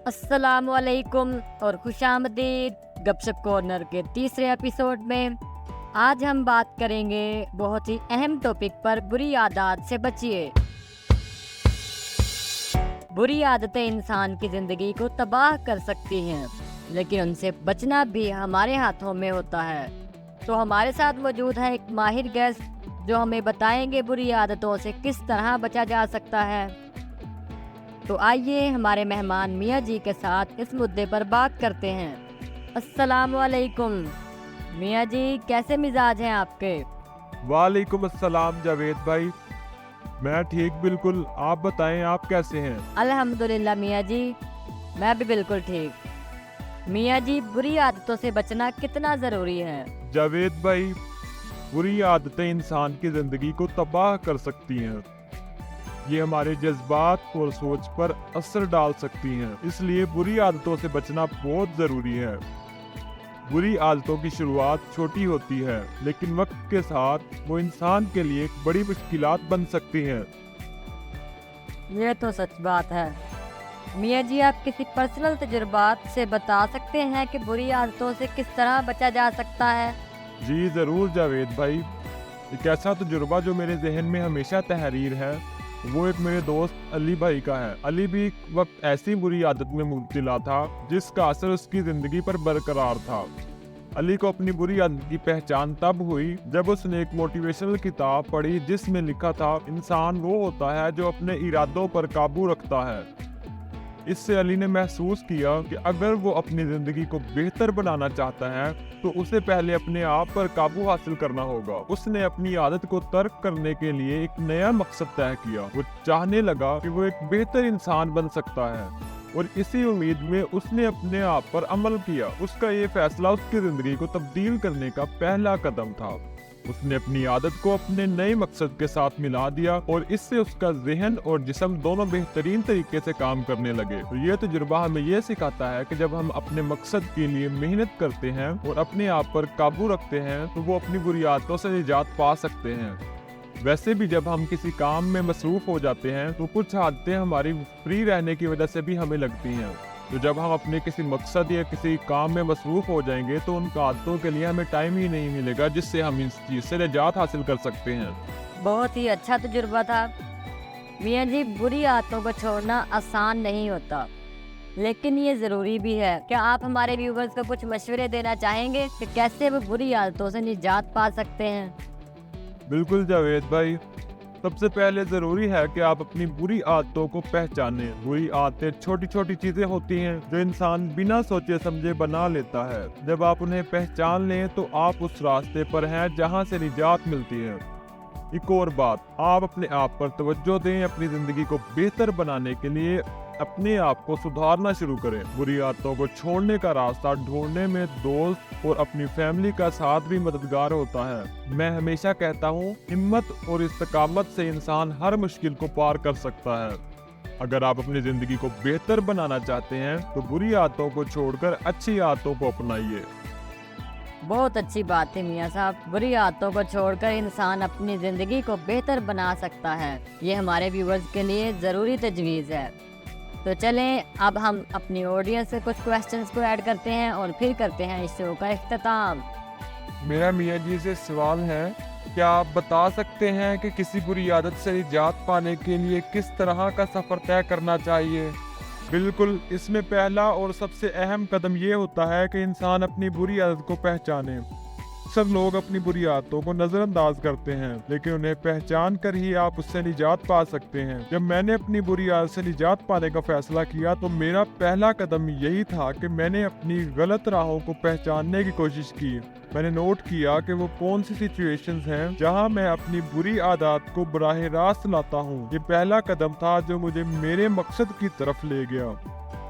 السلام علیکم اور خوش آمدید گپ شپ کارنر کے تیسرے ایپیسوڈ میں۔ آج ہم بات کریں گے بہت ہی اہم ٹاپک پر، بری عادات سے بچیے۔ بری عادتیں انسان کی زندگی کو تباہ کر سکتی ہیں، لیکن ان سے بچنا بھی ہمارے ہاتھوں میں ہوتا ہے۔ تو ہمارے ساتھ موجود ہے ایک ماہر گیسٹ جو ہمیں بتائیں گے بری عادتوں سے کس طرح بچا جا سکتا ہے۔ تو آئیے ہمارے مہمان میاں جی کے ساتھ اس مدعے پر بات کرتے ہیں۔ السلام علیکم میاں جی، کیسے مزاج ہیں آپ کے؟ وعلیکم السلام جاوید بھائی، میں ٹھیک بالکل، آپ بتائیں آپ کیسے ہیں؟ الحمدللہ میاں جی، میں بھی بالکل ٹھیک۔ میاں جی، بری عادتوں سے بچنا کتنا ضروری ہے؟ جاوید بھائی، بری عادتیں انسان کی زندگی کو تباہ کر سکتی ہیں۔ یہ ہمارے جذبات اور سوچ پر اثر ڈال سکتی ہیں، اس لیے بری عادتوں سے بچنا بہت ضروری ہے۔ بری عادتوں کی شروعات چھوٹی ہوتی ہے، لیکن وقت کے ساتھ وہ انسان کے لیے ایک بڑی مشکلات بن سکتی ہیں۔ یہ تو سچ بات ہے۔ میاں جی، آپ کسی پرسنل تجربات سے بتا سکتے ہیں کہ بری عادتوں سے کس طرح بچا جا سکتا ہے؟ جی ضرور جاوید بھائی، ایک ایسا تجربہ جو میرے ذہن میں ہمیشہ تحریر ہے وہ ایک میرے دوست علی بھائی کا ہے۔ علی بھی ایک وقت ایسی بری عادت میں مبتلا تھا جس کا اثر اس کی زندگی پر برقرار تھا۔ علی کو اپنی بری عادت کی پہچان تب ہوئی جب اس نے ایک موٹیویشنل کتاب پڑھی جس میں لکھا تھا، انسان وہ ہوتا ہے جو اپنے ارادوں پر قابو رکھتا ہے۔ اس سے علی نے محسوس کیا کہ اگر وہ اپنی زندگی کو بہتر بنانا چاہتا ہے تو اسے پہلے اپنے آپ پر قابو حاصل کرنا ہوگا۔ اس نے اپنی عادت کو ترک کرنے کے لیے ایک نیا مقصد طے کیا۔ وہ چاہنے لگا کہ وہ ایک بہتر انسان بن سکتا ہے، اور اسی امید میں اس نے اپنے آپ پر عمل کیا۔ اس کا یہ فیصلہ اس کی زندگی کو تبدیل کرنے کا پہلا قدم تھا۔ اس نے اپنی عادت کو اپنے نئے مقصد کے ساتھ ملا دیا، اور اس سے اس کا ذہن اور جسم دونوں بہترین طریقے سے کام کرنے لگے۔ تو یہ تجربہ ہمیں یہ سکھاتا ہے کہ جب ہم اپنے مقصد کے لیے محنت کرتے ہیں اور اپنے آپ پر قابو رکھتے ہیں تو وہ اپنی بری عادتوں سے نجات پا سکتے ہیں۔ ویسے بھی جب ہم کسی کام میں مصروف ہو جاتے ہیں تو کچھ عادتیں ہماری فری رہنے کی وجہ سے بھی ہمیں لگتی ہیں۔ تو جب ہم اپنے کسی مقصد یا کسی کام میں مصروف ہو جائیں گے تو ان عادتوں کے لیے ہمیں ٹائم ہی نہیں ملے گا جس سے ہم اس چیز سے نجات حاصل کر سکتے ہیں۔ بہت ہی اچھا تجربہ تھا میاں جی۔ بری عادتوں کو چھوڑنا آسان نہیں ہوتا، لیکن یہ ضروری بھی ہے۔ کیا آپ ہمارے ویورز کو کچھ مشورے دینا چاہیں گے کہ کیسے وہ بری عادتوں سے نجات پا سکتے ہیں؟ بالکل جاوید بھائی، سب سے پہلے ضروری ہے کہ آپ اپنی بری عادتوں کو پہچانیں۔ بری عادتیں چھوٹی چھوٹی چیزیں ہوتی ہیں جو انسان بنا سوچے سمجھے بنا لیتا ہے۔ جب آپ انہیں پہچان لیں تو آپ اس راستے پر ہیں جہاں سے نجات ملتی ہے۔ ایک اور بات، آپ اپنے آپ پر توجہ دیں۔ اپنی زندگی کو بہتر بنانے کے لیے اپنے آپ کو سدھارنا شروع کریں۔ بری عادتوں کو چھوڑنے کا راستہ ڈھونڈنے میں دوست اور اپنی فیملی کا ساتھ بھی مددگار ہوتا ہے۔ میں ہمیشہ کہتا ہوں، ہمت اور استقامت سے انسان ہر مشکل کو پار کر سکتا ہے۔ اگر آپ اپنی زندگی کو بہتر بنانا چاہتے ہیں تو بری عادتوں کو چھوڑ کر اچھی عادتوں کو اپنائیے۔ بہت اچھی بات ہے میاں صاحب، بری عادتوں کو چھوڑ کر انسان اپنی زندگی کو بہتر بنا سکتا ہے۔ یہ ہمارے ویورز کے لیے ضروری تجویز ہے۔ تو چلیں اب ہم اپنی آڈینس سے کچھ کویسچنز کو ایڈ کرتے ہیں اور پھر کرتے ہیں اس شو کا اختتام۔ میرا میاں جی سے سوال ہے، کیا آپ بتا سکتے ہیں کہ کسی بری عادت سے نجات پانے کے لیے کس طرح کا سفر طے کرنا چاہیے؟ بالکل، اس میں پہلا اور سب سے اہم قدم یہ ہوتا ہے کہ انسان اپنی بری عادت کو پہچانے۔ اکثر لوگ اپنی بری عادتوں کو نظر انداز کرتے ہیں، لیکن انہیں پہچان کر ہی آپ اس سے نجات پا سکتے ہیں۔ جب میں نے اپنی بری عادت سے نجات پانے کا فیصلہ کیا تو میرا پہلا قدم یہی تھا کہ میں نے اپنی غلط راہوں کو پہچاننے کی کوشش کی۔ میں نے نوٹ کیا کہ وہ کون سی سچویشنز ہیں جہاں میں اپنی بری عادات کو براہ راست لاتا ہوں۔ یہ پہلا قدم تھا جو مجھے میرے مقصد کی طرف لے گیا۔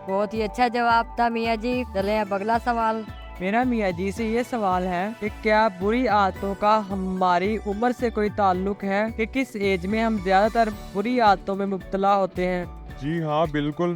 بہت ہی اچھا جواب تھا میاں جی۔ چلیں اب اگلا سوال۔ میرا میاں جی سے یہ سوال ہے کہ کیا بری عادتوں کا ہماری عمر سے کوئی تعلق ہے کہ کس ایج میں ہم زیادہ تر بری عادتوں میں مبتلا ہوتے ہیں؟ جی ہاں، بالکل۔